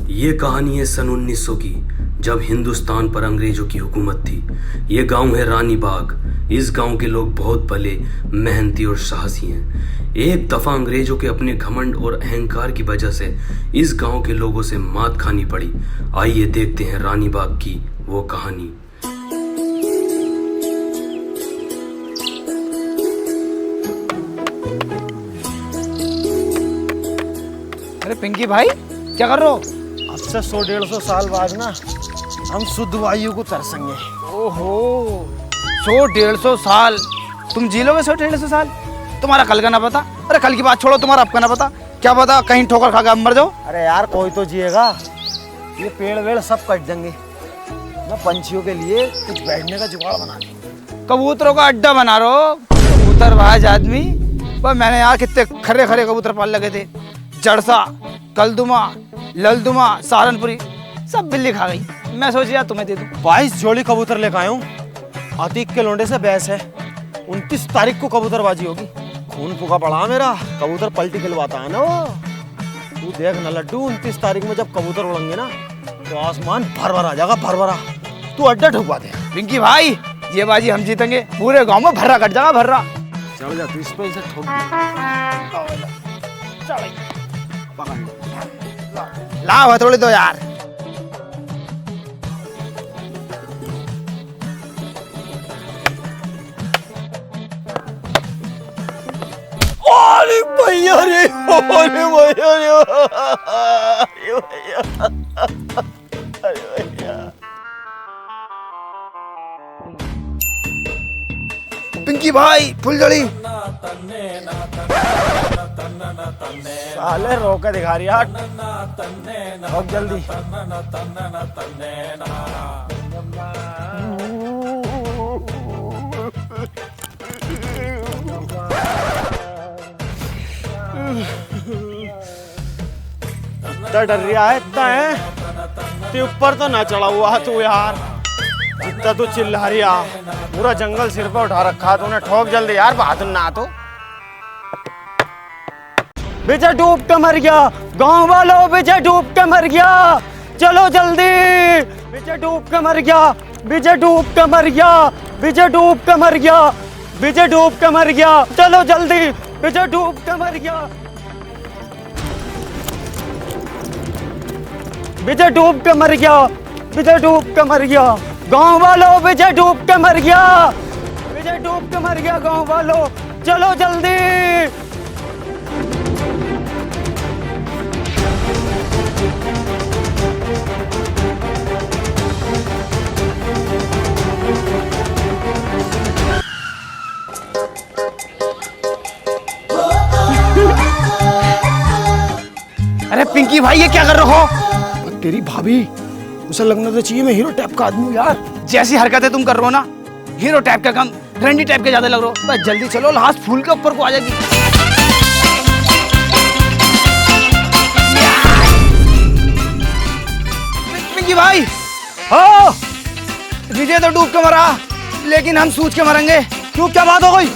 ये कहानी है सन 1900 की, जब हिंदुस्तान पर अंग्रेजों की हुकूमत थी। ये गांव है रानी बाग। इस गांव के लोग बहुत भले, मेहनती और साहसी हैं। एक दफा अंग्रेजों के अपने घमंड और अहंकार की वजह से इस गांव के लोगों से मात खानी पड़ी। आइए देखते हैं रानी बाग की वो कहानी। अरे पिंकी भाई, क्या कर रहे हो? अब से 100-150 साल बाद ना हम शुद्ध वायु को तरसेंगे। ओहो, 100-150 साल तुम जी लोगे? 100-150 साल? तुम्हारा कल का ना पता। अरे कल की बात छोड़ो, तुम्हारा अब का ना पता। क्या पता कहीं ठोकर खा के मर जाओ। अरे यार कोई तो जिएगा, ये पेड़ वेड़ सब कट देंगे। मैं पंछियों के लिए कुछ बैठने का जुगाड़ बना दूं। कबूतरों का अड्डा बना रहे हो? कबूतरबाज आदमी। पर मैंने यार कितने खरे खरे कबूतर पाल लगे थे। जड़सा, कलदुमा, ललदुमा, सहारनपुरी, सब बिल्ली खा गई। मैं सोच यार तुम्हें दे दूं। 22 जोड़ी कबूतर लेकर आया हूँ। अतीक के लोंडे से बहस है। 29 तारीख को कबूतरबाजी होगी। खून फूका पड़ा मेरा, कबूतर पलटी खिलवाता है ना वो। तू देख ना लड्डू, 29 तारीख में जब कबूतर उड़ेंगे ना तो आसमान भर भर आ जाएगा, भर भरा। तू अड्डा ठुकवा दे। पिंकी भाई, ये बाजी हम जीतेंगे। पूरे गांव में भर्रा कट जाएगा, भर्रा। चल जा तू, इस पे इसे ठोक लाओ थोड़ी दो यार। अरे भैया रे, अरे भैया रे, अरे भैया, अरे भैया। पिंकी भाई, फुलझड़ी। साले रोक के दिखा रही यार। रोक जल्दी। इतना डर रहा है, इतना है। ते ऊपर तो ना चढ़ा हुआ तू यार, जितना तू चिल्ला रही है। पूरा जंगल सिर पे उठा रखा तूने। ठोक जल्दी यार, बहादुर ना तो। विजय डूब के मर गया, गांव वालों विजय डूब के मर गया, चलो जल्दी। विजय डूब के मर गया, विजय डूब के मर गया, विजय डूब के मर गया, विजय डूब के मर गया, चलो जल्दी। विजय डूब के मर गया, विजय डूब के मर गया, विजय डूब के मर गया, गांव वालों विजय डूब के मर गया, विजय डूब के मर गया, गांव वालों चलो जल्दी। अरे पिंकी भाई, ये क्या कर रहे हो? तेरी भाभी, उसे लगना तो चाहिए मैं हीरो टाइप का आदमी हूँ यार। जैसी हरकतें तुम कर रहे हो ना, हीरो टाइप का कम, ट्रेंडी टाइप के ज्यादा लग रहे हो। बस जल्दी चलो, लास्ट फूल के ऊपर को आ जाएगी। पिंकी भाई, हाँ विजय तो डूब के मरा, लेकिन हम सूझ के मरेंगे। क्यों, क्या बात हो गई?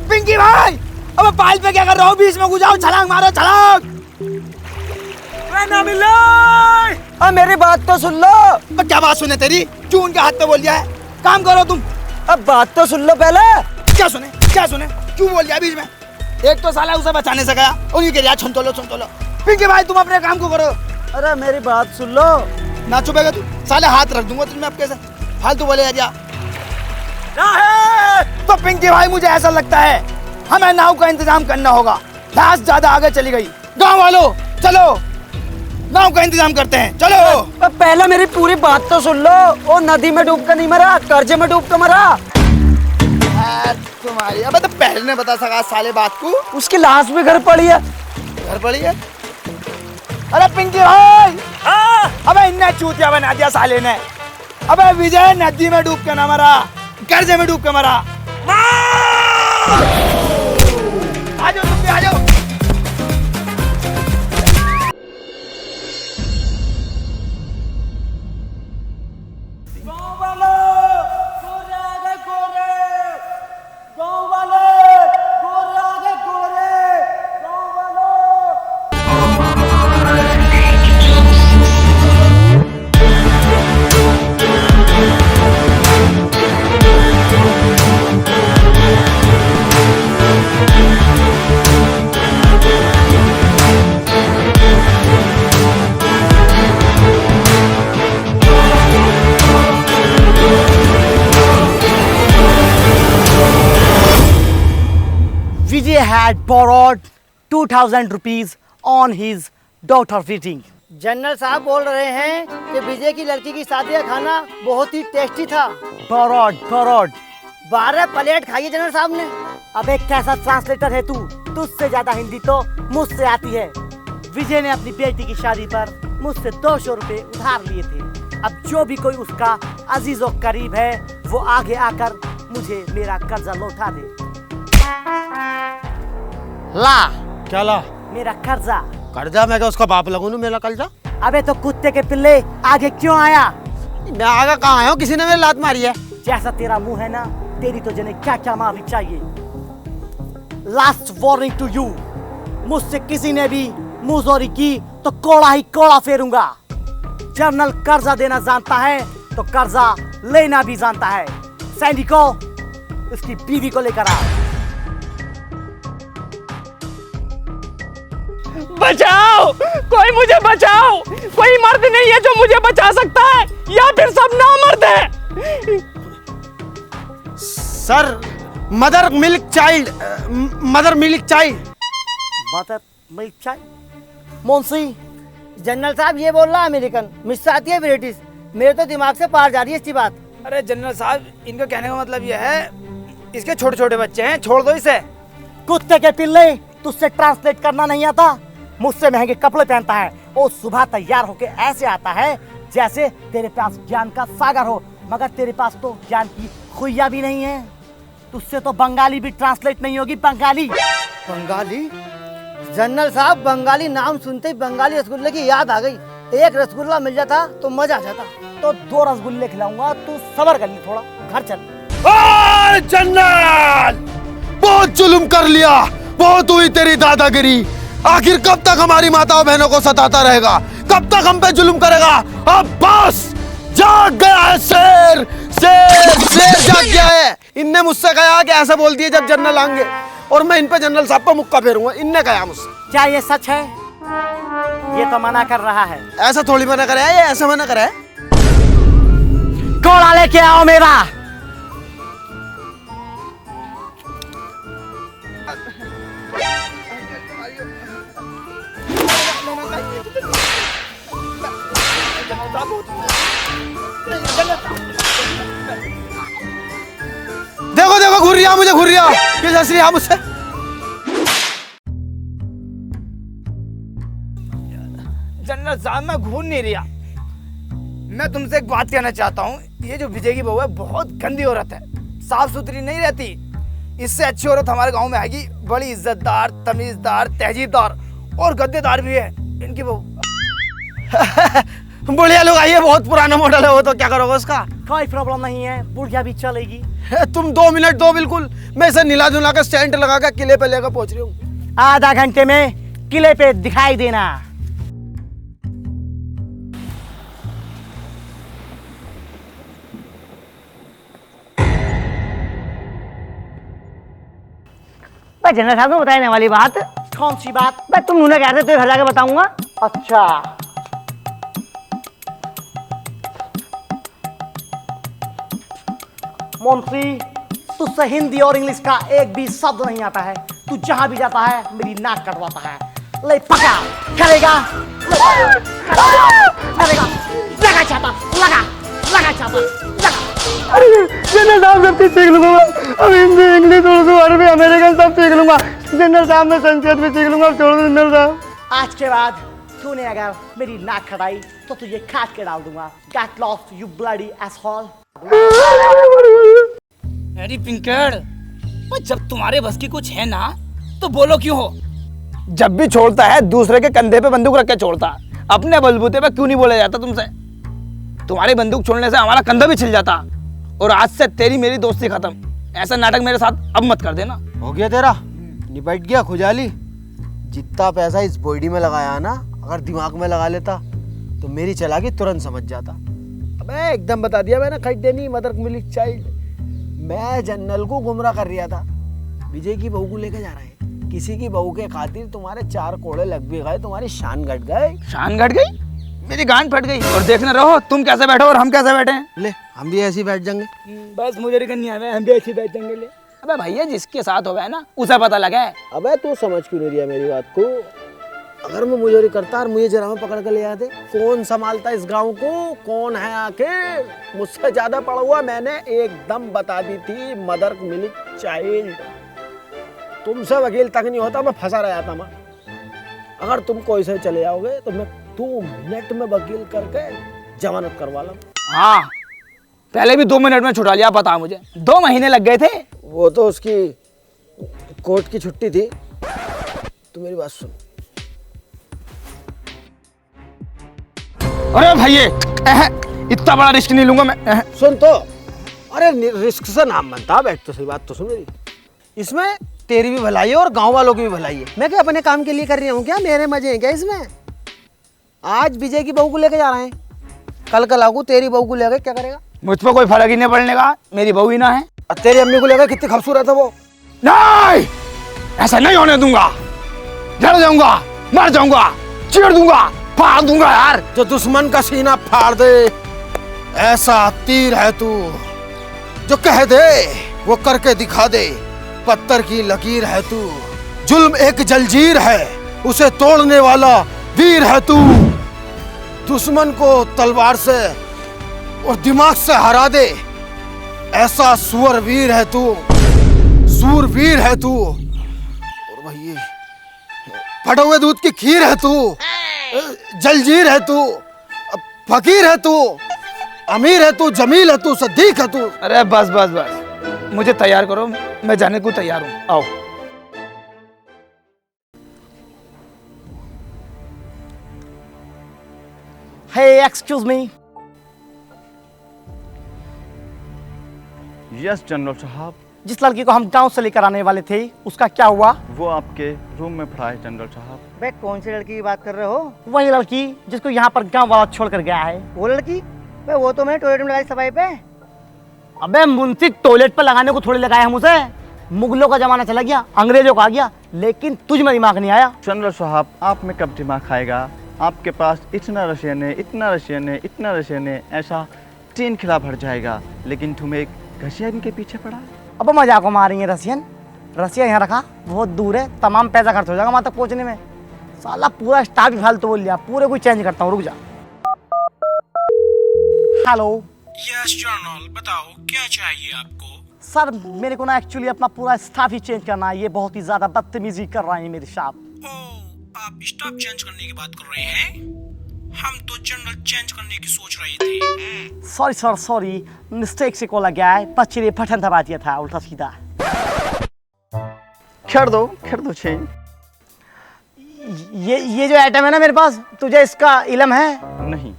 पिंकी भाई, अब पाल पे क्या कर रहे हो? बीच में घुस जाओ, छलांग मारो, छलांग। अब मेरी बात तो सुन लो। अब क्या बात सुने तेरी? क्यों उनके हाथ पे बोल दिया है? काम करो तुम। अब बात तो सुन लो पहले। क्या सुने, क्या सुने? क्यों बोल दिया बीच में? एक तो साला उसे बचाने से गया, उन्हीं के लिए छुन तो लो। पिंकी भाई, तुम अपने काम को करो। अरे मेरी बात सुन लो। ना चुपेगा तू, साले हाथ रख दूंगा तुझमें। अब कैसे फालतू बोले जा? तो पिंकी भाई, मुझे ऐसा लगता है हमें नाव का इंतजाम करना होगा। लाश ज्यादा आगे चली गई। गांव वालों चलो, नाव का इंतजाम करते हैं, चलो। पहले मेरी पूरी बात तो सुन लो। वो नदी में डूब कर नहीं मरा, कर्जे में डूब कर मरा। तुम्हारी अब तो पहले ने बता सका साले बात को। उसकी लाश भी घर पड़ी है। घर पड़ी है? अरे पिंकी भाई, अबे इन्हें चूतिया बना दिया साले ने। अबे विजय नदी में डूब के ना मरा, कर्जे में डूब के मरा। आ जाओ तुम भी, आ जाओ। had borrowed 2,000 rupees on his daughter wedding. General साहब बोल रहे हैं कि विजय की लड़की की शादी का खाना बहुत ही टेस्टी था। Borrowed. 12 प्लेट खाई है जनरल साहब ने। अबे कैसा ट्रांसलेटर है तू? तुझसे ज्यादा हिंदी तो मुझसे आती है। विजय ने अपनी बेटी की शादी पर मुझसे 200 रुपए उधार लिए थे। अब जो भी कोई उसका अजीज और करीब है वो आगे आकर मुझे मेरा कर्जा लौटा दे। ला क्या ला? मेरा कर्जा। कर्जा? मैं क्या उसका बाप लगूं ना मेरा कर्जा? अबे तो कुत्ते के पिल्ले आगे क्यों आया? मैं आगे कहाँ आया हूँ? किसी ने मेरी लात मारी है। जैसा तेरा मुंह है ना, तेरी तो जने क्या क्या माफी चाहिए। लास्ट वार्निंग टू यू, मुझसे किसी ने भी मुंहजोरी की तो कोड़ा ही कोड़ा फेरूंगा। जनरल कर्जा देना जानता है तो कर्जा लेना भी जानता है। सैनिकों, उसकी बीवी को लेकर आ। बचाओ, कोई मुझे बचाओ। कोई मर्द नहीं है जो मुझे बचा सकता है, या फिर सब नामर्द है। Sir, mother milk child. Mother milk चाय। मुंशी, जनरल साहब ये बोल रहा है अमेरिकन, मिस आती है ब्रिटिश। मेरे तो दिमाग से पार जा रही है इसकी बात। अरे जनरल साहब, इनका कहने का मतलब यह है, इसके छोटे छोटे बच्चे हैं, छोड़ दो इसे। कुत्ते के पिल्ले, तुझसे ट्रांसलेट करना नहीं आता? मुझसे महंगे कपड़े पहनता है और सुबह तैयार होके ऐसे आता है जैसे तेरे पास ज्ञान का सागर हो, मगर तेरे पास तो ज्ञान की खुइया भी नहीं है। तुझसे तो बंगाली भी ट्रांसलेट नहीं होगी। बंगाली? जनरल साहब, बंगाली नाम सुनते ही बंगाली रसगुल्ले की याद आ गई। एक रसगुल्ला मिल जाता तो मजा आ जाता। तो 2 रसगुल्ले खिलाऊंगा, तू सबर कर ली थोड़ा, घर चल। जनरल, बहुत जुल्म कर लिया, बहुत हुई तेरी दादागिरी। आखिर कब तक हमारी माताओं बहनों को सताता रहेगा? कब तक हम पे जुल्म करेगा? अब बस, जाग गया है शेर। शेर जाग गया है। इनने मुझसे कहा कि ऐसा बोल दिए जब जनरल आएंगे, और मैं इन पे जनरल साहब पर मुक्का फेरूंगा। इनने कहा मुझसे। क्या ये सच है? ये तो मना कर रहा है। ऐसा थोड़ी मना करे है, ये ऐसा मना करे है। कोड़ा लेके आओ मेरा। देखो देखो, घूर रहा मुझे, घूर रहा। किस हंस रही मुझसे? जनरल साहब, मैं घूर नहीं रहा। मैं तुमसे एक बात कहना चाहता हूँ। ये जो विजय की बहू है, बहुत गंदी औरत है, साफ सुथरी नहीं रहती। इससे अच्छी औरत हमारे गांव में आएगी, बड़ी इज्जतदार, तमीजदार, तहजीबदार और गद्देदार भी है इनकी बहू। बुढ़िया लोग आइए, बहुत पुराना मॉडल है वो, तो क्या करोगे उसका? कोई प्रॉब्लम नहीं है, बुढ़िया भी चलेगी। तुम 2 मिनट दो, बिल्कुल। मैं इसे नीला धुला के स्टैंड लगा के किले पे लेकर पहुंच रही हूँ। आधा घंटे में किले पे दिखाई देना। जनरल साहब को बताने वाली बात। कौन सी बात? मैं तुम उन्हें कहते तो घर जाके बताऊंगा। अच्छा, मुंशी, तुझसे हिंदी और इंग्लिश का एक भी शब्द नहीं आता है। तू जहां भी जाता है मेरी नाक कटवाता है। ले पका, करेगा, लगा छाता, लगा छाता, लगा। जनरल साहब सब सीख लूंगा। अब हिंदी, इंग्लिश, उर्दू, अरबी, अमेरिकन सब सीख लूंगा। जनरल साहब मैं संस्कृत भी सीख लूंगा। छोड़ दो जनरल साहब। आज के बाद तूने अगर मेरी नाक खटाई तो तुझे काट के डाल दूंगा। Get lost, you bloody asshole। अरे पिंकड़, जब तुम्हारे बस की कुछ है ना तो बोलो क्यों हो? जब भी छोड़ता है दूसरे के कंधे पे बंदूक रख के छोड़ता, अपने बलबूते पे क्यों नहीं बोला जाता तुमसे? तुम्हारी बंदूक छोड़ने से हमारा कंधा भी छिल जाता। और आज से तेरी मेरी दोस्ती खत्म। ऐसा नाटक मेरे साथ अब मत कर देना। हो गया तेरा, निपट गया खुजाली। जितना पैसा इस बॉडी में लगाया ना, अगर दिमाग में लगा लेता तो मेरी चालाकी तुरंत समझ जाता। अबे एकदम बता दिया मैंने, खड्डे नहीं, मदर मिल्क चाइल्ड। मैं जनरल को गुमराह कर रहा था। विजय की बहू को लेकर जा रहा है। किसी की बहू के खातिर तुम्हारे 4 कोड़े लग भी गए, तुम्हारी शान घट गए। शान घट गई? मेरी गांड फट गई। और देखना रहो तुम कैसे बैठो और हम कैसे बैठे हैं। ले, हम भी ऐसे ही बैठ जाएंगे। बस मुझे करनी है, हम भी ऐसे ही बैठ जाएंगे। ले अबे भैया जिसके साथ हो गया ना उसे पता लगे। अबे तू समझ क्यों नहीं रहा मेरी बात को? अगर मैं मुजोरी करता और मुझे जरा में पकड़ कर ले आते, कौन संभालता इस गांव को? कौन है आखिर? मुझसे ज्यादा पढ़ा हुआ मैंने एकदम बता दी थी, मदर मिल्क चाइल्ड। तुमसे वकील तक नहीं होता, मैं फंसा रहा था मैं। अगर तुम कोई से चले जाओगे तो मैं 2 मिनट में वकील करके जमानत करवा लूं। हाँ पहले भी 2 मिनट में छुड़ा लिया, पता मुझे 2 महीने लग गए थे। वो तो उसकी कोर्ट की छुट्टी थी। तू मेरी बात सुन। अरे भैया इतना बड़ा रिस्क नहीं लूंगा मैं। सुन तो, अरे रिस्क से नाम बनता। बैठ तो सही बात तो सुन मेरी। इसमें तेरी भी भलाई है और गांव वालों की भी भलाई है। मैं क्या अपने काम के लिए कर रही हूँ क्या? मेरे मजे हैं क्या इसमें? आज विजय की बहू को लेके जा रहे हैं, कल लागू तेरी बहू को लेकर क्या करेगा? मुझ पर कोई फर्क ही नहीं पड़ने का, मेरी बहू ही ना है। और तेरी अम्मी को लेकर कितनी खूबसूरत है वो। नहीं ऐसा नहीं होने दूंगा, लड़ जाऊंगा, मर जाऊंगा, चीर दूंगा, फाड़ दूंगा यार। जो दुश्मन का सीना फाड़ दे ऐसा तीर है तू, जो कह दे वो करके दिखा दे। पत्थर की लकीर है तू, जुल्म एक जंजीर है, उसे तोड़ने वाला वीर है तू। दुश्मन को तलवार से और दिमाग से हरा दे ऐसा सूरवीर है तू, सूरवीर है तू। और वही फटे हुए दूध की खीर है तू, जलजीर है तू, फकीर है तू, अमीर है तू, जमील है तू, सदीक है तू। अरे बस बस बस, मुझे तैयार करो, मैं जाने को तैयार हूँ। आओ। Hey, excuse me. Yes general साहब। जिस लड़की को हम गांव से लेकर आने वाले थे उसका क्या हुआ? वो आपके रूम में पड़ा है जनरल साहब। बे कौन सी लड़की की बात कर रहे हो? वही लड़की जिसको यहाँ पर गांव वाला छोड़ कर गया है। वो लड़की? बे वो तो मैंने टॉयलेट में लगाई सफाई पे। अबे मुंशी टॉयलेट पर लगाने को थोड़ी लगाया हम उसे। मुगलों का जमाना चला गया, अंग्रेजों का आ गया, लेकिन तुझ में दिमाग नहीं आया। जनरल साहब आप में कब दिमाग खाएगा? आपके पास इतना रशियन है, इतना रशियन है, इतना रशियन है, ऐसा 3 खिला भर जाएगा, लेकिन तुम एक रशियन के पीछे पड़ा। अब मजाक मार रही है रशियन? रशिया यहाँ रखा, बहुत दूर है, तमाम पैसा खर्च हो जाएगा वहाँ तक पहुँचने में। साला पूरा स्टाफ ही फालतू बोल लिया, पूरे को चेंज करता हूँ, रुक जा। हेलो यस जनरल, बताओ क्या चाहिए आपको? सर, मेरे को ना एक्चुअली अपना पूरा स्टाफ ही चेंज करना है। ये बहुत ही ज्यादा बदतमीजी कर रहा है मेरे साथ। ओह, आप स्टाफ चेंज करने की बात कर रहे हैं? हम तो जनरल चेंज करने की सोच रहे थे। सॉरी सर, सॉरी, मिस्टेक से कॉल गया है। बच्चे पठन दबा दिया था उल्टा सीधा। कर दो चेंज। ये जो आइटम है ना मेरे पास, तुझे इसका इल्म है? नहीं।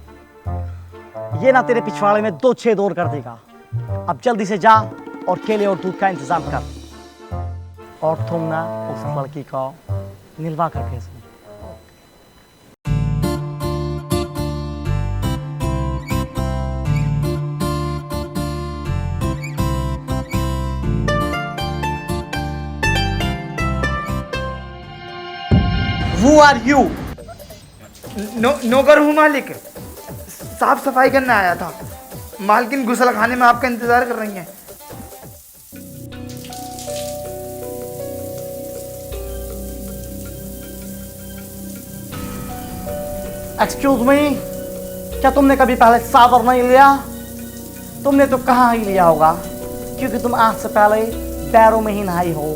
ये ना तेरे पिछवाड़े में 2 छेद और कर देगा। अब जल्दी से जा और केले और दूध का इंतजाम कर, और तुम ना उस लड़की को निलवा कर भेज। Who are you? नौकर हूँ मालिक, साफ सफाई करने आया था। मालकिन गुसल खाने में आपका इंतजार कर रही हैं। एक्सक्यूज मी, क्या तुमने कभी पहले सावर नहीं लिया? तुमने तो कहाँ ही लिया होगा, क्योंकि तुम आज से पहले पैरों में ही नहाई हो।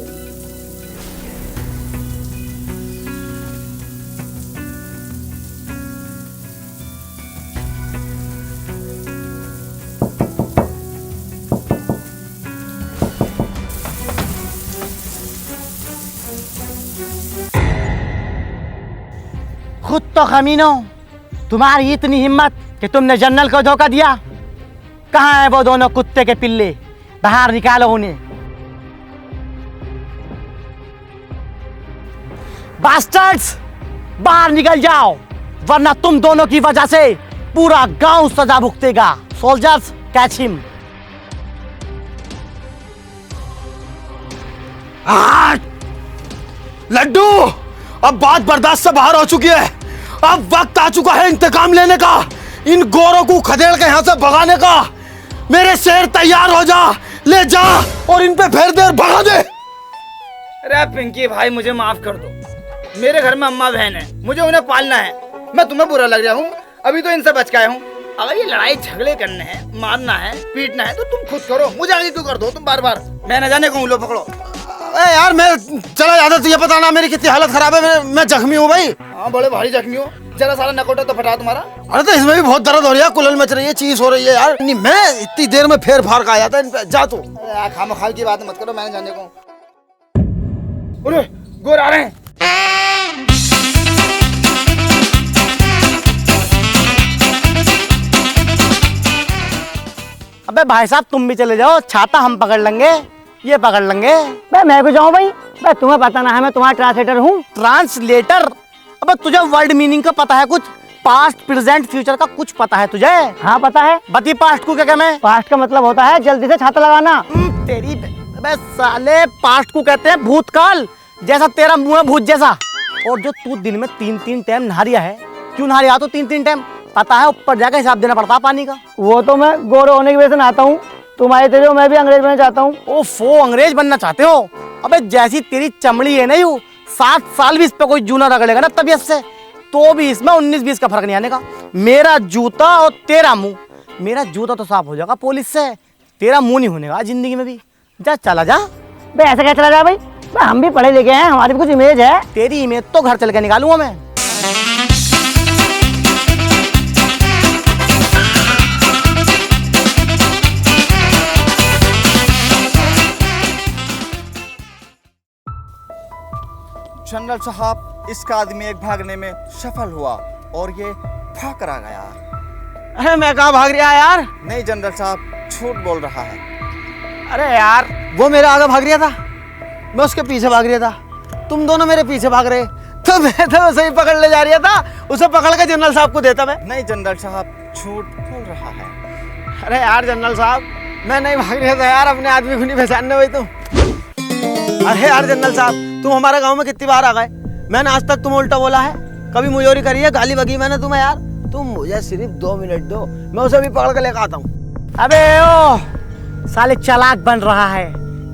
खुद तो खमीनो, तुम्हारी इतनी हिम्मत कि तुमने जनरल को धोखा दिया। कहाँ है वो दोनों कुत्ते के पिल्ले? बाहर निकालो उन्हें। बास्टर्ड्स, बाहर निकल जाओ, वरना तुम दोनों की वजह से पूरा गांव सजा भुगतेगा। Soldiers, catch him. लड्डू, अब बात बर्दाश्त से बाहर हो चुकी है। अब वक्त आ चुका है इंतकाम लेने का, इन गोरों को खदेड़ के यहाँ से भगाने का। मेरे शेर तैयार हो जा, ले जा और इन पे फेर दे और भगा दे। अरे पिंकी भाई मुझे माफ कर दो, मेरे घर में अम्मा बहन है, मुझे उन्हें पालना है। मैं तुम्हें बुरा लग रहा हूँ, अभी तो इनसे बच के आया हूँ। अगर ये लड़ाई झगड़े करने हैं, मारना है, पीटना है तो तुम खुद करो, मुझे आगे क्यों कर दो तुम बार बार। मैं न जाने कहूँ, लो पकड़ो। अरे यार मैं चला जाता, तुझे पता ना मेरी कितनी हालत खराब है, मैं जख्मी हूँ भाई। हाँ बड़े भारी जख्मी हो, जरा सारा नकोटा तो फटा तुम्हारा। अरे तो इसमें भी बहुत दर्द हो रही है, कुलल मच रही है, चीज हो रही है यार। नहीं मैं इतनी देर में फेर फार का आया था इन पे, जा तू। खामखाल की बात मत करो, मैंने जाने को। अरे गोर आ रहे हैं। अबे भाई साहब तुम भी चले जाओ, छाता हम पकड़ लेंगे, ये पकड़ लेंगे। बे मैं भी जाऊँ भाई? बे तुम्हें पता ना है मैं तुम्हारा ट्रांसलेटर हूँ। ट्रांसलेटर? अबे तुझे वर्ड मीनिंग का पता है कुछ? पास्ट प्रेजेंट फ्यूचर का कुछ पता है तुझे? हाँ पता है। बती पास्ट को क्या कहते हैं? पास्ट का मतलब होता है जल्दी से छाता लगाना। तेरी अबे साले पास्ट को कहते हैं भूतकाल, जैसा तेरा मुंह है भूत जैसा। और जो तू दिन में 3-3 टाइम नहा रिया है, क्यों नहा रिया तो 3-3 टाइम? पता है ऊपर जाकर हिसाब देना पड़ता है पानी का। वो तो मैं गोरे होने की वजह से नहाता हूँ, तुम्हारे तेरे हो, मैं भी अंग्रेज बनना चाहता हूँ। ओफो अंग्रेज बनना चाहते हो? अबे जैसी तेरी चमड़ी है ना यू, 7 साल भी इस पे कोई जूना रगड़ेगा ना तबीयत से, तो भी इसमें 19-20 का फर्क नहीं आने का। मेरा जूता और तेरा मुंह, मेरा जूता तो साफ हो जाएगा पुलिस से, तेरा मुंह नहीं होने का जिंदगी में भी। जा चला जा। बे ऐसे क्या चला जा भाई? बे हम भी पढ़े लिखे हैं, हमारी भी कुछ इमेज है। तेरी इमेज तो घर चल के निकालूंगा मैं। जनरल साहब इसका आदमी एक भागने में सफल हुआ और ये भाग कर आ गया। अरे मैं कहाँ भाग रहा यार? नहीं जनरल साहब झूठ बोल रहा है। अरे यार वो मेरे आगे भाग रहा था, मैं उसके पीछे भाग रहा था, तुम दोनों मेरे पीछे भाग रहे, तो मैं तो उसे ही पकड़ ले जा रहा था, उसे पकड़ के जनरल साहब को देता मैं। नहीं जनरल साहब झूठ बोल रहा है। अरे यार जनरल साहब मैं नहीं भाग रहा था यार, अपने आदमी को नहीं पहचानने भाई तुम। अरे यार जनरल साहब तुम हमारे गांव में कितनी बार आ गए, मैंने आज तक तुम उल्टा बोला है, कभी मुजोरी करी है, गाली बगी मैंने तुम्हें यार। तुम मुझे सिर्फ 2 मिनट दो, मैं उसे भी पकड़ के लेकर आता हूँ। अबे ओ साले चालाक बन रहा है,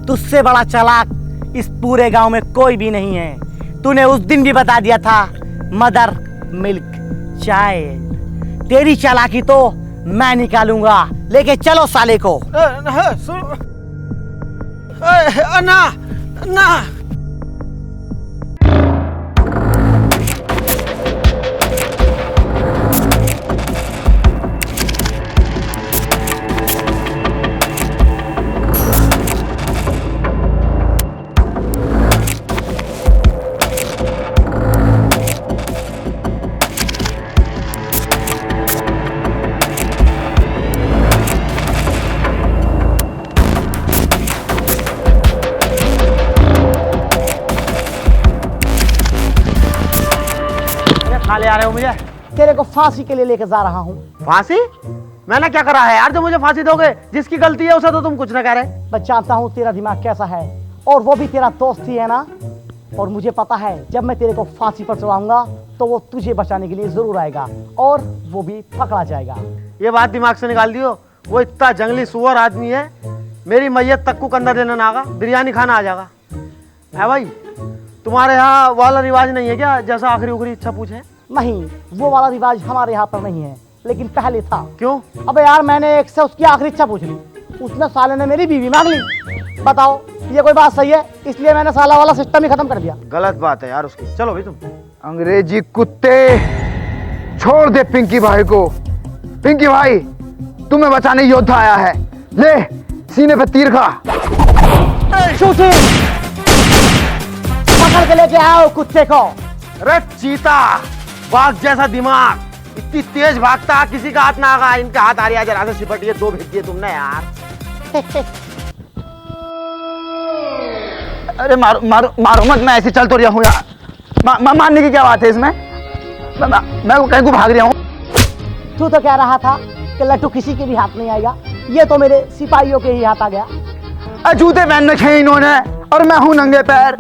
तुझसे बड़ा चालाक इस पूरे गांव में कोई भी नहीं है। तूने उस दिन भी बता दिया था मदर मिल्क चाइल्ड, तेरी चालाकी तो मैं निकालूंगा, लेके चलो साले को। ना ना ले आ रहे हो मुझे? तेरे को फांसी के लिए लेके जा रहा हूँ। फांसी? मैंने क्या करा है यार जो मुझे फांसी दोगे? जिसकी गलती है उसे तो तुम कुछ ना कह रहे। मैं जानता हूँ तेरा दिमाग कैसा है, और वो भी तेरा दोस्त ही है ना, और मुझे पता है जब मैं तेरे को फांसी पर चढ़ाऊंगा तो वो तुझे बचाने के लिए जरूर आएगा और वो भी पकड़ा जाएगा। ये बात दिमाग से निकाल दियो, वो इतना जंगली सुअर आदमी है, मेरी मैयत तक को कंधा देने ना आगा, बिरयानी खाना आ जाएगा। है भाई तुम्हारे यहाँ वाला रिवाज नहीं है क्या, जैसा आखिरी उखरी इच्छा पूछे? नहीं, वो वाला रिवाज हमारे यहाँ पर नहीं है, लेकिन पहले था। क्यों? अबे यार मैंने एक से उसकी आखिरी इच्छा पूछ ली, उसने साले ने मेरी बीवी मांग ली। बताओ ये कोई बात सही है? इसलिए मैंने साला वाला सिस्टम ही खत्म कर दिया। गलत बात है यार उसकी। चलो भाई तुम। अंग्रेजी कुत्ते, छोड़ दे पिंकी भाई को। पिंकी भाई तुम्हें बचाने योद्धा आया है, ले सीने पे तीर खा। पकड़ के लेके आओ कुत्ते को। अरे चीता, बाघ जैसा दिमाग, इतनी तेज भागता, किसी का हाथ ना आगा, इनके हाथ आ रही है, जरा से सिपटिए, 2 भेज दिए तुमने यार। अरे मारो मारो मारो मत, मैं ऐसे चल तो रहा हूँ यार। मारने की क्या बात है इसमें? मैं कहीं को भाग रहा हूँ। तू तो कह रहा था कि लट्टू किसी के भी हाथ नहीं आएगा, ये तो मेरे सिपाहियों के ही हाथ आ गया। जूते पहन रखे हैं इन्होंने और मैं हूँ नंगे पैर।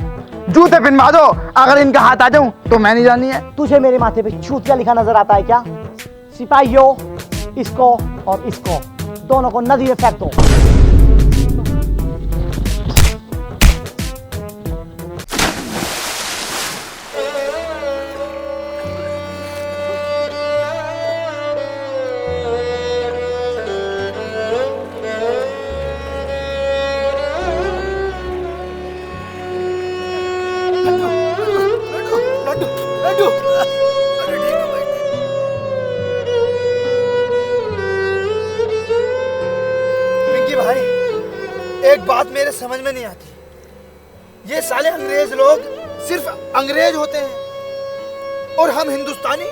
जूते पहनवा दो, अगर इनका हाथ आ जाऊं तो मैं नहीं जानी है। तुझे मेरे माथे पे छूतिया लिखा नजर आता है क्या? सिपाहियों, इसको और इसको दोनों को नदी में फेंक दो। एक बात मेरे समझ में नहीं आती, ये साले अंग्रेज लोग सिर्फ अंग्रेज होते हैं और हम हिंदुस्तानी,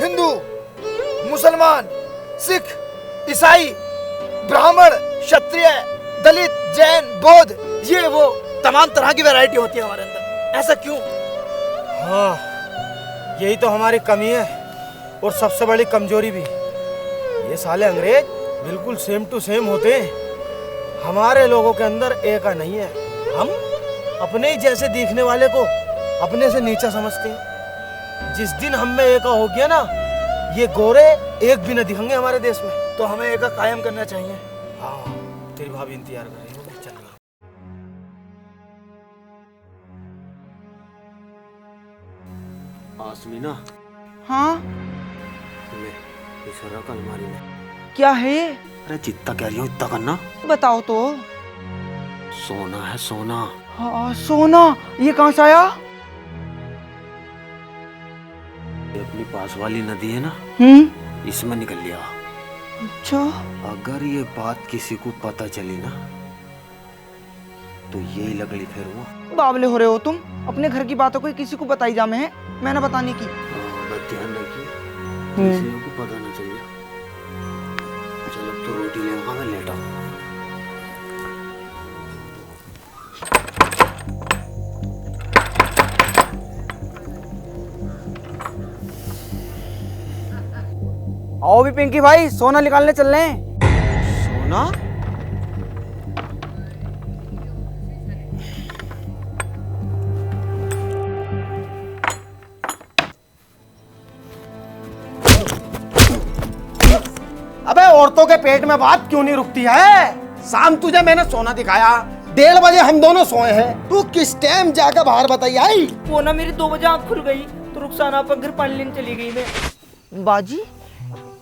हिंदू, मुसलमान, सिख, ईसाई, ब्राह्मण, क्षत्रिय, दलित, जैन, बौद्ध, ये वो तमाम तरह की वैरायटी होती है हमारे अंदर। ऐसा क्यों? हाँ, यही तो हमारी कमी है और सबसे बड़ी कमजोरी भी। ये साले अंग्रेज बिल्कुल सेम टू सेम होते हैं, हमारे लोगों के अंदर एक नहीं है। हम अपने ही जैसे दिखने वाले को अपने से नीचा समझते हैं। जिस दिन हम में एक हो गया ना, ये गोरे एक भी न दिखेंगे हमारे देश में। तो हमें एक कायम करना चाहिए। हाँ, तेरी भाभी इंतजार कर रही होगी, चल। आसमीना, हाँ ले इस रकल अलमारी में। क्या है ये? अरे जितना कह रही हूँ इतना करना। बताओ तो। सोना है सोना। हाँ सोना, ये कहाँ से आया? ये अपनी पास वाली नदी है ना, इसमें निकल लिया। अच्छा, अगर ये बात किसी को पता चली ना तो यही लगड़ी फिर हुआ। बावले हो रहे हो तुम, अपने घर की बातों को किसी को बताई जा मैं मैंने बताने की। बस ध्यान रखिए किसी को पता ना चल जाए। चल अब तो रोटी ले आऊंगा, मैं लेटा हूँ। आओ भी पिंकी भाई, सोना निकालने चल रहे हैं। सोना? अबे औरतों के पेट में बात क्यों नहीं रुकती है? शाम तुझे मैंने सोना दिखाया, 1:30 बजे हम दोनों सोए हैं, तू किस टाइम जाकर बाहर बताई आई? वो ना मेरी 2 बजे आँख खुल गई तो रुखसाना पर घर पानी लेने चली गई मैं। बाजी,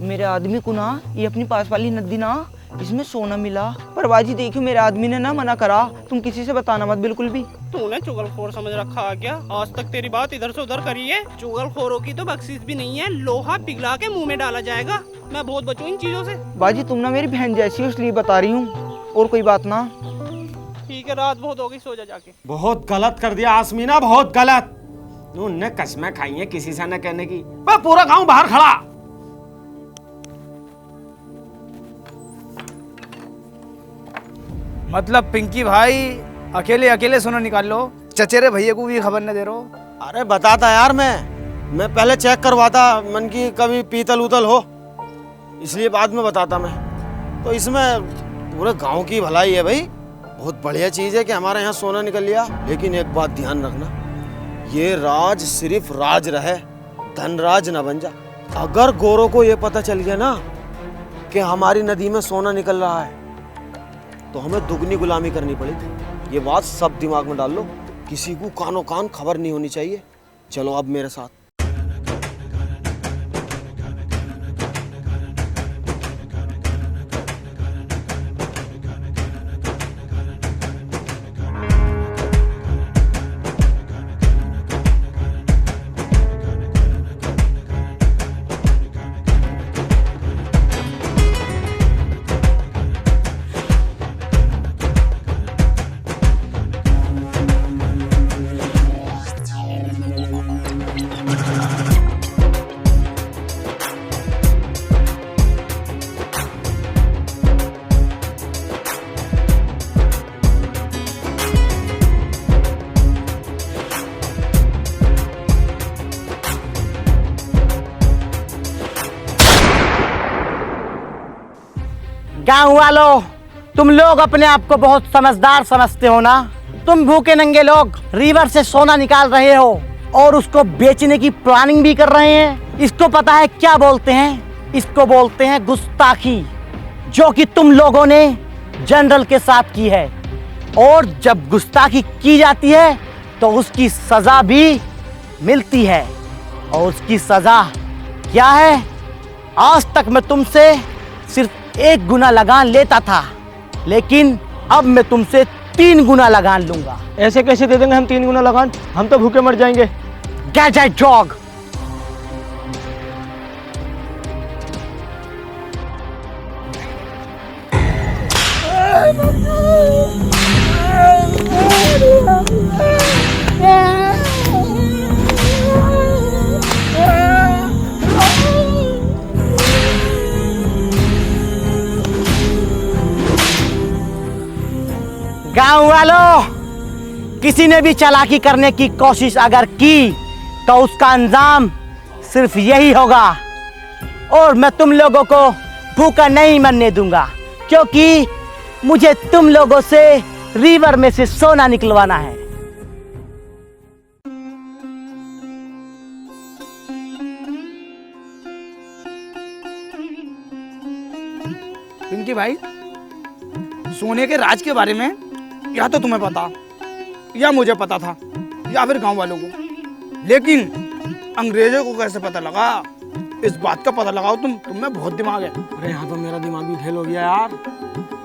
मेरे आदमी को ना ये अपनी पास वाली नदी ना, इसमें सोना मिला। पर बाजी देखियो, मेरे आदमी ने ना मना करा, तुम किसी से बताना मत बिल्कुल भी। तूने चुगलखोर समझ रखा है क्या? आज तक तेरी बात इधर से उधर करी है। चुगलखोरों की तो बख्शीश भी नहीं है, लोहा पिघला के मुंह में डाला जाएगा। मैं बहुत बचूं इन चीजों से। बाजी तुम ना मेरी बहन जैसी हो, इसलिए बता रही हूँ, और कोई बात ना। ठीक है, रात बहुत हो गई, सो जा जाके। बहुत गलत कर दिया आसमीना, बहुत गलत। उनने कसमें खाई है किसी से न कहने की, पर पूरा गांव बाहर खड़ा। मतलब पिंकी भाई अकेले अकेले सोना निकाल लो, चचेरे भैया को भी खबर न दे रहो। अरे बताता यार, मैं पहले चेक करवाता, मन की कभी पीतल उतल हो, इसलिए बाद में बताता मैं। तो इसमें पूरे गांव की भलाई है भाई, बहुत बढ़िया चीज है कि हमारे यहाँ सोना निकल लिया। लेकिन एक बात ध्यान रखना, ये राज सिर्फ राज रहे, धनराज न बन जा। अगर गोरों को ये पता चल गया ना कि हमारी नदी में सोना निकल रहा है तो हमें दुगनी गुलामी करनी पड़ेगी। ये बात सब दिमाग में डाल लो, किसी को कानो कान खबर नहीं होनी चाहिए। चलो अब मेरे साथ। गाँव वालों, तुम लोग अपने आप को बहुत समझदार समझते हो ना। तुम भूखे नंगे लोग रिवर से सोना निकाल रहे हो और उसको बेचने की प्लानिंग भी कर रहे हैं। इसको पता है क्या बोलते हैं? इसको बोलते हैं गुस्ताखी, जो कि तुम लोगों ने जनरल के साथ की है। और जब गुस्ताखी की जाती है तो उसकी सजा भी मिलती है। और उसकी सजा क्या है? आज तक मैं तुमसे सिर्फ 1 गुना लगान लेता था, लेकिन अब मैं तुमसे 3 गुना लगान लूंगा। ऐसे कैसे दे देंगे हम 3 गुना लगान? हम तो भूखे मर जाएंगे। Get that dog. मत गांव वालों, किसी ने भी चालाकी करने की कोशिश अगर की तो उसका अंजाम सिर्फ यही होगा। और मैं तुम लोगों को भूखा नहीं मरने दूंगा, क्योंकि मुझे तुम लोगों से रिवर में से सोना निकलवाना है। पिंकी भाई, सोने के राज के बारे में या तो तुम्हें पता या मुझे पता था या फिर गांव वालों को, लेकिन अंग्रेजों को कैसे पता लगा, इस बात का पता लगाओ। तुम में बहुत दिमाग है। अरे यहाँ तो मेरा दिमाग भी फेल हो गया यार,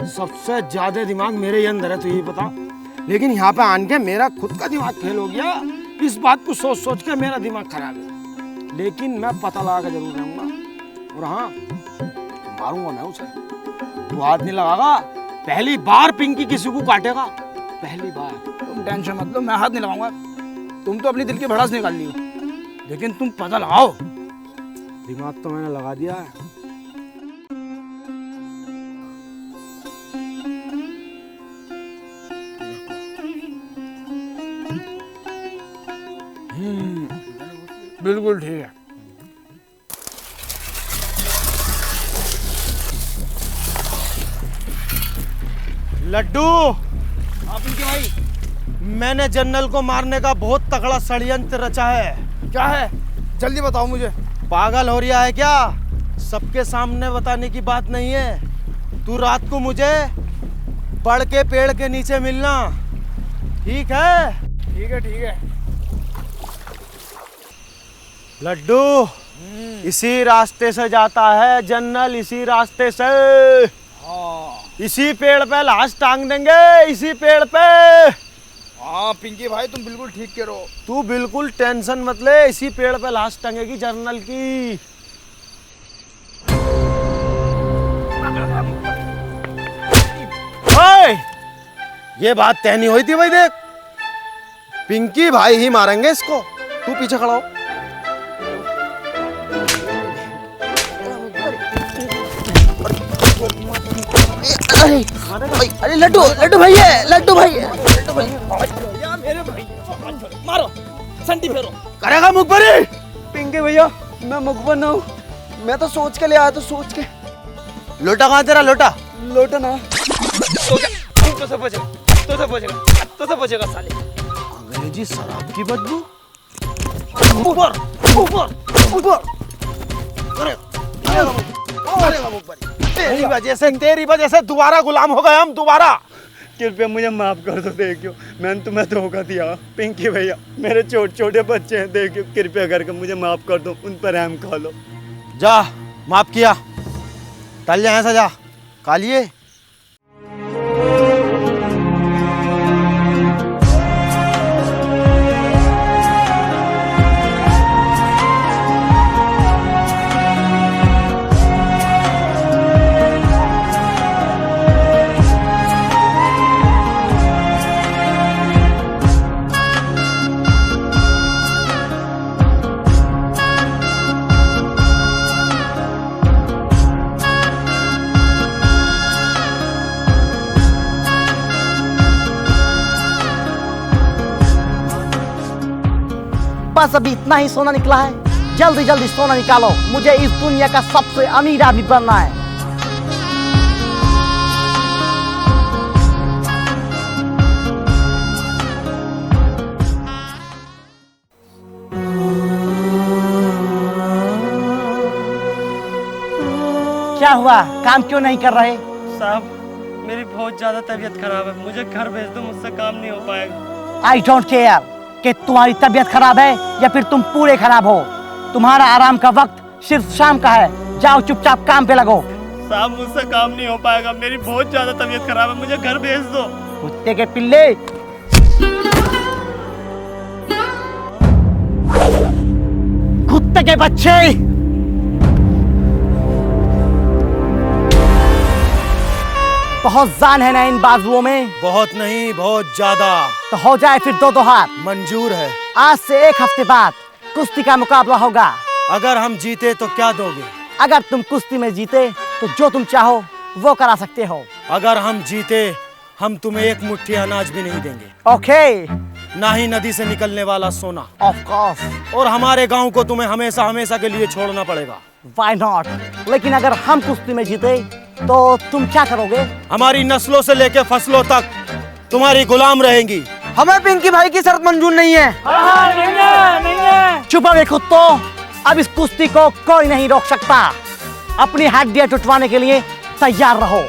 सबसे ज्यादा दिमाग मेरे ही अंदर है, तो यही पता। लेकिन यहाँ पे आन के मेरा खुद का दिमाग फेल हो गया, इस बात को सोच सोच के मेरा दिमाग खराब है। लेकिन मैं पता लगा के जरूर रहूंगा, और हाँ, मारूंगा मैं उसे। तू हाथ नहीं लगागा, पहली बार पिंकी किसी को काटेगा, पहली बार। तुम टेंशन मत लो, मैं हाथ नहीं लगाऊंगा। तुम तो अपनी दिल की भड़ास निकाल ली हो, लेकिन तुम पता लगाओ। दिमाग तो मैंने लगा दिया है। बिल्कुल ठीक है। लड्डू, आप इनके भाई, मैंने जनरल को मारने का बहुत तगड़ा षड्यंत्र रचा है। क्या है, जल्दी बताओ मुझे। पागल हो रहा है क्या? सबके सामने बताने की बात नहीं है। तू रात को मुझे बड़ के पेड़ के नीचे मिलना, ठीक है? ठीक है ठीक है। लड्डू, इसी रास्ते से जाता है जनरल, इसी रास्ते से। इसी पेड़ पे लाश टांग देंगे, इसी पेड़ पे। हाँ पिंकी भाई, तुम बिल्कुल ठीक कह रहे हो। तू बिल्कुल टेंशन मत ले, इसी पेड़ पे लाश टंगेगी जनरल की। ओए, ये बात तय नहीं हुई थी भाई। देख, पिंकी भाई ही मारेंगे इसको, तू पीछे खड़ा हो। अरे लड्डू, लड्डू भाई है, लड्डू भाई है, लड्डू भाई यार मेरे भाई, मारो, संटी फेरो। करेगा मुखबरी? पिंकी भैया, मैं मुखबर ना हूँ, मैं तो सोच के ले आया, तो सोच के। लोटा कहाँ तेरा? लोटा लोटा ना। तो सब बचेगा साले। अंग्रेजी शराब की बदबू। ऊपर ऊपर ऊपर। तेरी वजह से दोबारा गुलाम हो गए हम, दोबारा। कृपया मुझे माफ कर दो, देखियो मैंने तुम्हें धोखा दिया। पिंकी भैया, मेरे छोटे छोटे बच्चे हैं, देखियो कृपया करके मुझे माफ कर दो, उन पर रहम खा लो। जा, माफ किया, टल जाए सजा कालिए। बस अभी इतना ही सोना निकला है, जल्दी जल्दी सोना निकालो, मुझे इस दुनिया का सबसे अमीर आदमी बनना है। क्या हुआ, काम क्यों नहीं कर रहे? साहब, मेरी बहुत ज्यादा तबीयत खराब है, मुझे घर भेज दो, मुझसे काम नहीं हो पाएगा। आई डोंट केयर कि तुम्हारी तबीयत खराब है या फिर तुम पूरे खराब हो। तुम्हारा आराम का वक्त सिर्फ शाम का है, जाओ चुपचाप काम पे लगो। साहब, मुझसे काम नहीं हो पाएगा, मेरी बहुत ज्यादा तबीयत खराब है, मुझे घर भेज दो। कुत्ते के पिल्ले, कुत्ते के बच्चे, बहुत जान है ना इन बाजुओं में। बहुत नहीं, बहुत ज्यादा। तो हो जाए फिर दो हाथ। मंजूर है। आज से 1 हफ्ते बाद कुश्ती का मुकाबला होगा। अगर हम जीते तो क्या दोगे? अगर तुम कुश्ती में जीते तो जो तुम चाहो वो करा सकते हो। अगर हम जीते हम तुम्हें एक मुट्ठी अनाज भी नहीं देंगे। ओके। ना ही नदी से निकलने वाला सोना। Of course. और हमारे गांव को तुम्हें हमेशा हमेशा के लिए छोड़ना पड़ेगा। Why not? लेकिन अगर हम कुश्ती में जीते तो तुम क्या करोगे? हमारी नस्लों से लेकर फसलों तक तुम्हारी गुलाम रहेंगी। हमें पिंकी भाई की शर्त मंजूर नहीं है। चुप रहो कुत्तो, अब इस कुश्ती को कोई नहीं रोक सकता। अपनी हड्डियां टुटवाने के लिए तैयार रहो।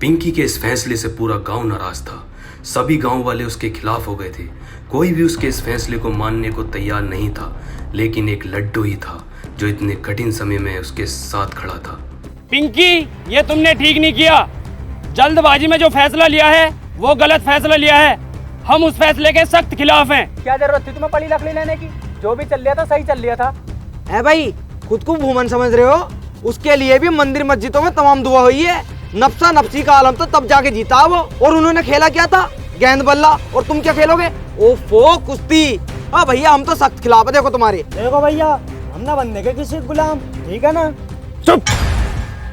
पिंकी के इस फैसले से पूरा गांव नाराज था। सभी गांव वाले उसके खिलाफ हो गए थे। कोई भी उसके इस फैसले को मानने को तैयार नहीं था, लेकिन एक लड्डू ही था जो इतने कठिन समय में उसके साथ खड़ा था। पिंकी, ये तुमने ठीक नहीं किया। जल्दबाजी में जो फैसला लिया है वो गलत फैसला लिया है। हम उस फैसले के सख्त खिलाफ हैं। क्या जरूरत थी तुम्हें पड़ी लकड़ी लेने की? जो भी चल लिया था सही चल लिया था। है भाई, खुद को भूमन समझ रहे हो? उसके लिए भी मंदिर मस्जिदों में तमाम दुआ हुई है। नफ्सा नफ्सी का आलम तो तब जाके जीता वो। और उन्होंने खेला क्या था? गेंद बल्ला। और तुम क्या खेलोगे? ओफो, कुश्ती। हाँ भैया, हम तो सख्त खिलाफ है देखो तुम्हारे। देखो भैया, हम ना बनने के किसी गुलाम, ठीक है ना? चुप।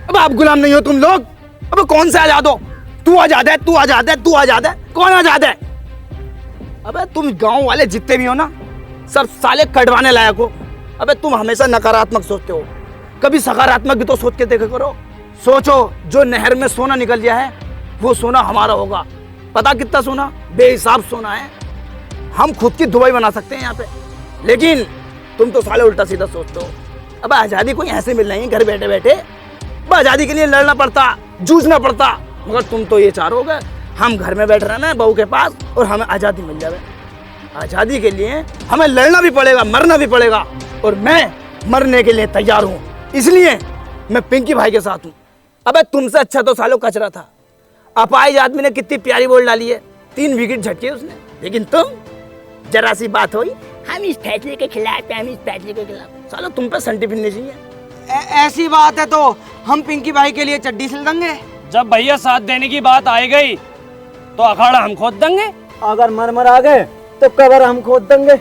अब आप गुलाम नहीं हो तुम लोग। अब कौन से आजाद हो? तू आजाद है, तू आजाद है, तू आजाद है। कौन आजाद है? अबे तुम गांव वाले जितने भी हो ना, सब साले कटवाने लायक हो। अबे तुम हमेशा नकारात्मक सोचते हो, कभी सकारात्मक भी तो सोच के देखा करो। सोचो, जो नहर में सोना निकल गया है वो सोना हमारा होगा। पता कितना सोना? बेहिसाब सोना है। हम खुद की दुबई बना सकते हैं यहाँ पे, लेकिन तुम तो साले उल्टा सीधा सोचते हो। अब आजादी कोई ऐसे मिल रही है घर बैठे बैठे। अब आजादी के लिए लड़ना पड़ता, जूझना पड़ता। मगर तुम तो ये चाहोगे हम घर में बैठ रहना है बहू के पास और हमें आजादी मिल जाए। आजादी के लिए हमें लड़ना भी पड़ेगा, मरना भी पड़ेगा, और मैं मरने के लिए तैयार हूँ। इसलिए मैं पिंकी भाई के साथ हूँ। अबे तुमसे अच्छा तो सालों कचरा था। अपाहिज आदमी ने कितनी प्यारी बॉल डाली है, 3 विकेट झटके उसने। लेकिन तुम, जरा सी बात हुई, हम इस फैसले के खिलाफ हैं, हम इस फैसले के खिलाफ। सालों तुम पे संटी फिरनी चाहिए। ऐसी बात है तो हम पिंकी भाई के लिए चड्डी सिल देंगे। जब भैया साथ देने की बात आई गई तो अखाड़ा हम खोद देंगे। अगर मर आ गए तो कबर हम खोद देंगे।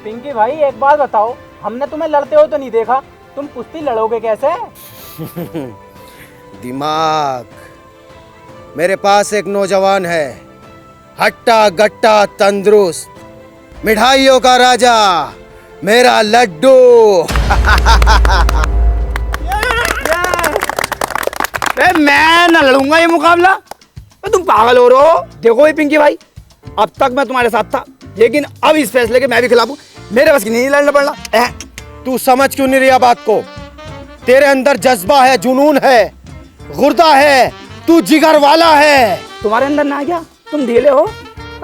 पिंकी भाई, एक बात बताओ, हमने तुम्हें लड़ते हो तो नहीं देखा, तुम कुश्ती लड़ोगे कैसे? दिमाग। मेरे पास एक नौजवान है, हट्टा गट्टा तंदुरुस्त, मिठाइयों का राजा, मेरा लड्डू। मैं न लड़ूंगा ये मुकाबला। तुम पागल हो रहे हो? देखो ये पिंकी भाई, अब तक मैं तुम्हारे साथ था, लेकिन अब इस फैसले के मैं भी खिलाफ हूँ। मेरे बस की नहीं लड़ना पड़ना। तू समझ क्यों नहीं रही बात को? तेरे अंदर जज्बा है, जुनून है, गुर्दा है, तू जिगर वाला है। तुम्हारे अंदर ना क्या? तुम ढीले हो।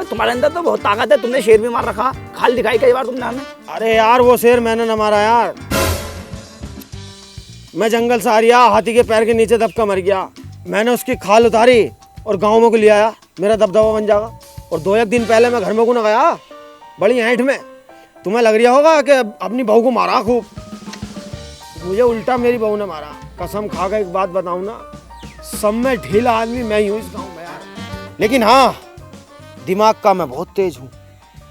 तुम्हारे अंदर तो बहुत ताकत है, तुमने शेर भी मार रखा, खाल दिखाई कई बार तुमने हमें। अरे यार, वो शेर मैंने न मारा यार। मैं जंगल से आ रिया, हाथी के पैर के नीचे दबका मर गया। मैंने उसकी खाल उतारी और गाँव में को ले आया, मेरा दबदबा बन जाएगा। और 2-1 दिन पहले मैं घर में को न गया, बड़ी ऐंठ में। तुम्हें लग रहा होगा कि अपनी बहू को मारा खूब, मुझे उल्टा मेरी बहू ने मारा। कसम खा कर एक बात बताऊं ना, सब में ढीला आदमी मैं ही हूँ इस गाँव में यार। लेकिन हाँ, दिमाग का मैं बहुत तेज हूँ।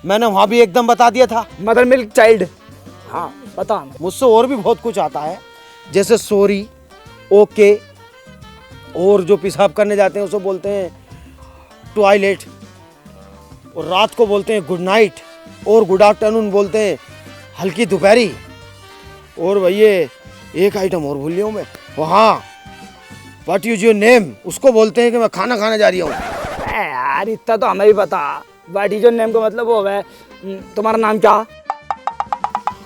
मैंने वहाँ भी एकदम बता दिया था, मदर मिल्क चाइल्ड। हाँ बता। मुझसे और भी बहुत कुछ आता है, जैसे सॉरी, ओके, और जो पेशाब करने जाते हैं उसे बोलते हैं टॉयलेट, और रात को बोलते हैं गुड नाइट, और गुड आफ्टरनून बोलते हैं हल्की दोपहरी। और भैया एक आइटम और भूल लिया हूँ मैं, वहाँ व्हाट इज योर नेम, उसको बोलते हैं कि मैं खाना खाने जा रही हूँ। यार इतना तो हमें भी पता। व्हाट इज योर नेम का मतलब वो है तुम्हारा नाम क्या?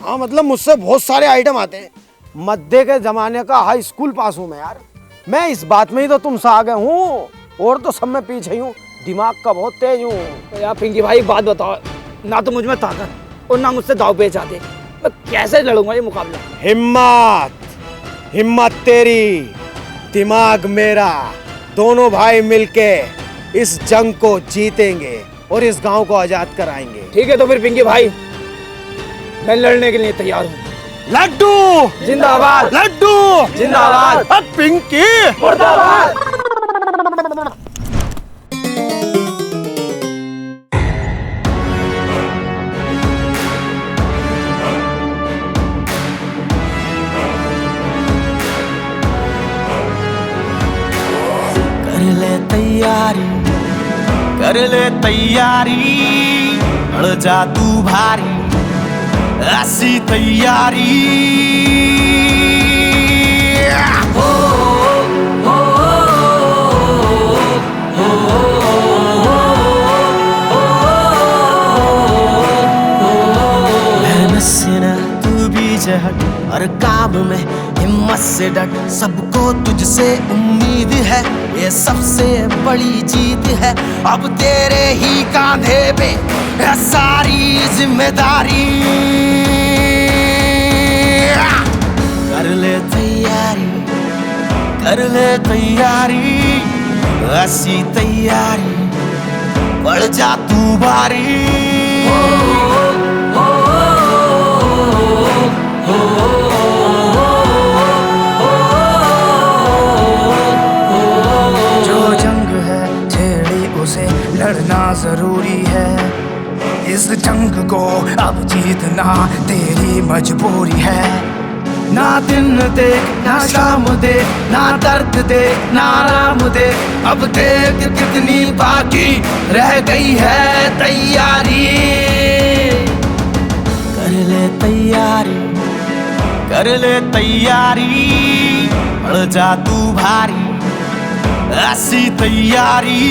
हाँ मतलब मुझसे बहुत सारे आइटम आते हैं। मध्य के जमाने का हाई स्कूल पास हूँ मैं यार। मैं इस बात में ही तो तुमसे आगे हूँ, और तो सब में पीछे ही हूँ। दिमाग का बहुत तेज हूँ। तो यार पिंकी भाई एक बात बताओ, ना तो मुझ में ताकत और ना मुझसे दाव पेच आते, मैं कैसे लड़ूंगा ये मुकाबला? हिम्मत तेरी, दिमाग मेरा, दोनों भाई मिलके इस जंग को जीतेंगे और इस गांव को आजाद कराएंगे। ठीक है तो फिर पिंकी भाई, मैं लड़ने के लिए तैयार हूँ। लड्डू जिंदाबाद, लड्डू जिंदाबाद, अब पिंकी कर ले तैयारी अड़ जा तू भारी ऐसी तैयारी मेहनत से ना तू भी झहट हर काम में हिम्मत से डट सबको तुझसे उम्मीद है ये सबसे बड़ी जीत है अब तेरे ही कांधे पे है सारी जिम्मेदारी कर ले तैयारी ऐसी तैयारी बढ़ जा तू भारी लड़ना जरूरी है इस जंग को अब जीतना तेरी मजबूरी है ना दिन देख ना शाम देख ना दर्द देख ना आराम देख अब देख कितनी बाकी रह गई है तैयारी कर ले तैयारी बढ़ जा तू भारी ऐसी तैयारी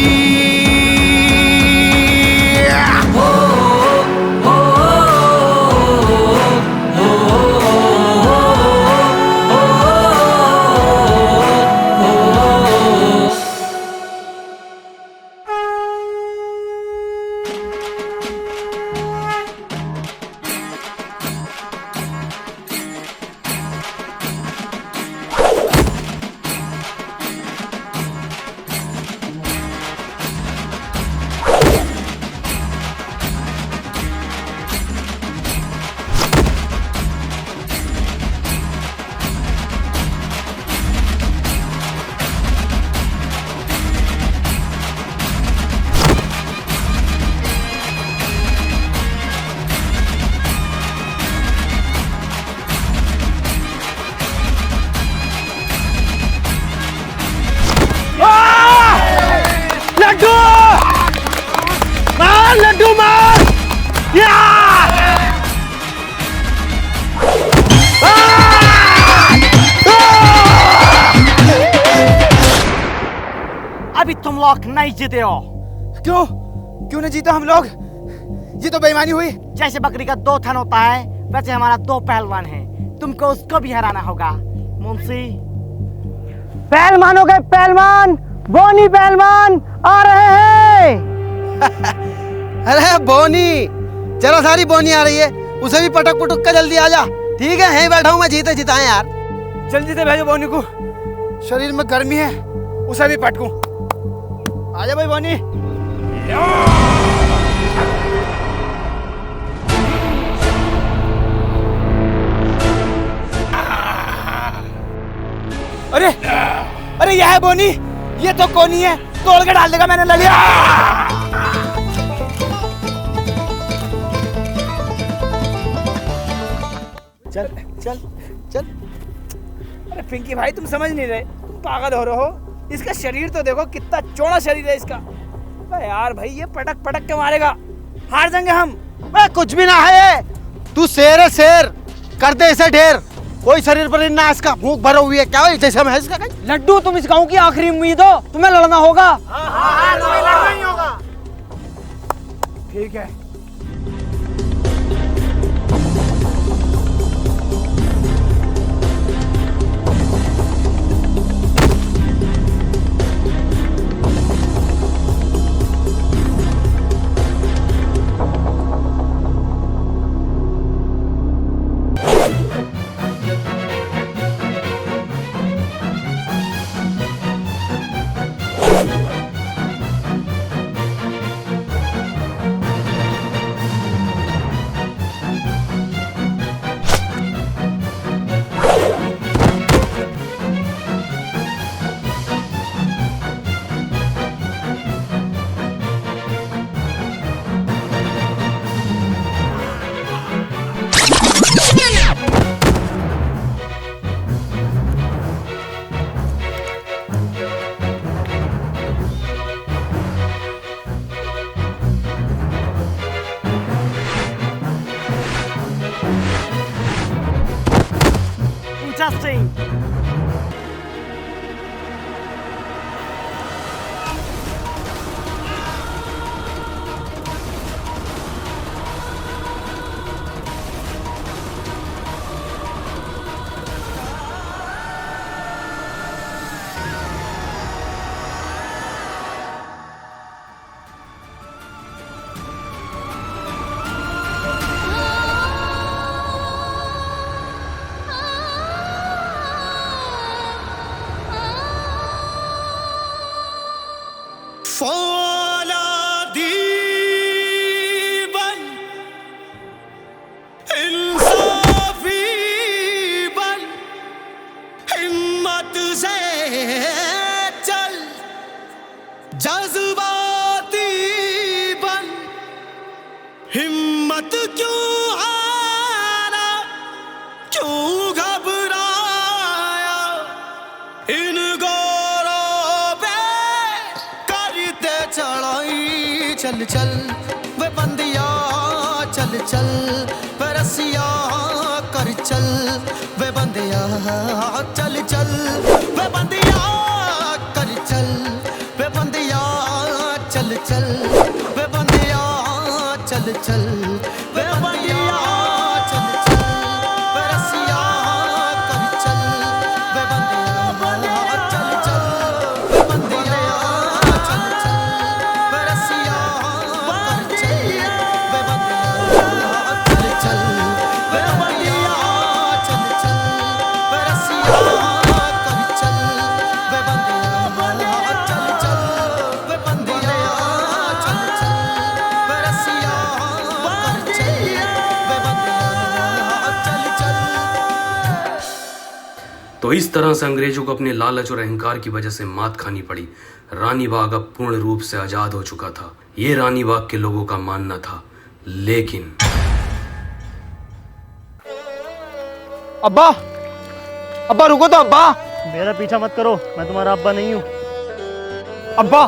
लड्डू मार अभी तुम लोग नहीं जीते हो। क्यों नहीं जीता हम लोग? ये तो बेईमानी हुई। जैसे बकरी का 2 थन होता है वैसे हमारा 2 पहलवान है, तुमको उसको भी हराना होगा। मुंशी पहलवान हो गए, पहलवान बोनी पहलवान आ रहे हैं। अरे बोनी, जरा सारी बोनी आ रही है, उसे भी पटक पुटक कर जल्दी आ जा। ठीक है, यहीं बैठा हूँ मैं, जीते जिताएं यार। जल्दी से भेजो बोनी को, शरीर में गर्मी है, उसे भी पटकूं। आजा भाई बोनी। अरे अरे यह है बोनी, ये तो कोनी है, तोड़ के डाल देगा। मैंने ले लिया। चल चल चल। अरे पिंकी भाई तुम समझ नहीं रहे, तुम पागल हो रहे हो। इसका शरीर तो देखो, कितना चौड़ा शरीर है इसका। अरे यार भाई ये पटक पटक के मारेगा, हार जाएंगे हम। कुछ भी ना है, तू शेर है शेर, कर दे इसे ढेर। कोई शरीर पर ना इसका भूख भरा हुई है, क्या है जैसे हम है इसका। लड्डू तुम इस गांव की आखिरी उम्मीद हो, तुम्हें लड़ना होगा। लड़ना ही होगा। ठीक है। इंटरेस्टिंग। जज्बाती बन, हिम्मत क्यों हारा, क्यों घबराया, इन गौरों पे करते चढ़ाई। चल चल वे बंदिया चल चल, वे रसिया कर चल, वे बंदिया चल चल, वे बंदिया कर चल, वे बंदिया चल चल, वे बंदिया चल चल, वे बंदिया चल चल, वे रसिया कर चल, वे बंदिया चल चल, वे बंदिया चल चल, वे रसिया कर चल, वे बंदिया चल चल, वे बंदिया चल चल, वे रसिया कर चल, वे बंदिया चल चल, वे बंदिया चल चल, वे रसिया कर चल, वे बंदिया चल चल। तो इस तरह से अंग्रेजों को अपने लालच और अहंकार की वजह से मात खानी पड़ी। रानी बाग अब पूर्ण रूप से आजाद हो चुका था, ये रानी बाग के लोगों का मानना था। लेकिन अब्बा, अब्बा रुको तो अब्बा। मेरा पीछा मत करो, मैं तुम्हारा अब्बा नहीं हूँ। अब्बा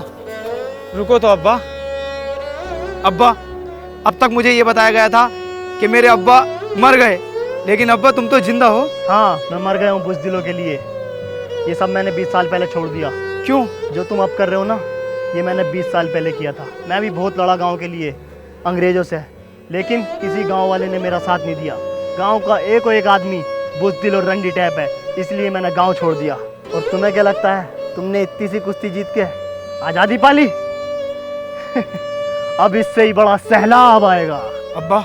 रुको तो अब्बा। अब्बा, अब तक मुझे ये बताया गया था कि मेरे अब्बा मर गए, लेकिन अब्बा तुम तो जिंदा हो। हाँ, मैं मर गया हूँ बुज़दिलों के लिए। ये सब मैंने 20 साल पहले छोड़ दिया। क्यों? जो तुम अब कर रहे हो ना, ये मैंने 20 साल पहले किया था। मैं भी बहुत लड़ा गांव के लिए अंग्रेज़ों से, लेकिन किसी गांव वाले ने मेरा साथ नहीं दिया। गांव का एक आदमी बुज़दिल और रंडी टैप है, इसलिए मैंने गांव छोड़ दिया। और तुम्हें क्या लगता है, तुमने इतनी सी कुश्ती जीत के आज़ादी पाली? अब इससे ही बड़ा सैलाब आएगा। अब्बा,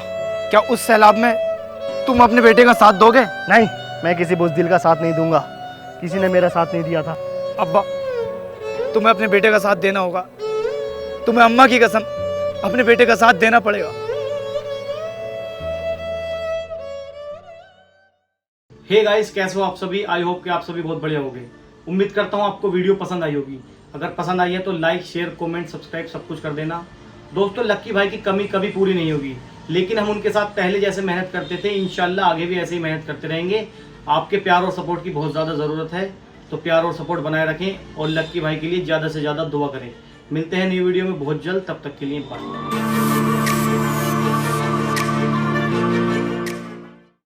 क्या उस सैलाब में तुम अपने बेटे का साथ दोगे? नहीं, मैं किसी बुज़दिल का साथ नहीं दूंगा। किसी ने मेरा साथ नहीं दिया था। अब्बा, तुम्हें अपने बेटे का साथ देना होगा। तुम्हें अम्मा की कसम अपने बेटे का साथ देना पड़ेगा। हे गाइस, कैसे हो आप सभी? आई होप कि आप सभी बहुत बढ़िया होंगे। उम्मीद करता हूँ आपको वीडियो पसंद आई होगी। अगर पसंद आई है तो लाइक, शेयर, कमेंट, सब्सक्राइब सब कुछ कर देना। दोस्तों, लक्की भाई की कमी कभी पूरी नहीं होगी, लेकिन हम उनके साथ पहले जैसे मेहनत करते थे, इंशाल्लाह आगे भी ऐसे ही मेहनत करते रहेंगे। आपके प्यार और सपोर्ट की बहुत ज़्यादा ज़रूरत है, तो प्यार और सपोर्ट बनाए रखें और लक्की भाई के लिए ज़्यादा से ज़्यादा दुआ करें। मिलते हैं नई वीडियो में बहुत जल्द, तब तक के लिए बाय।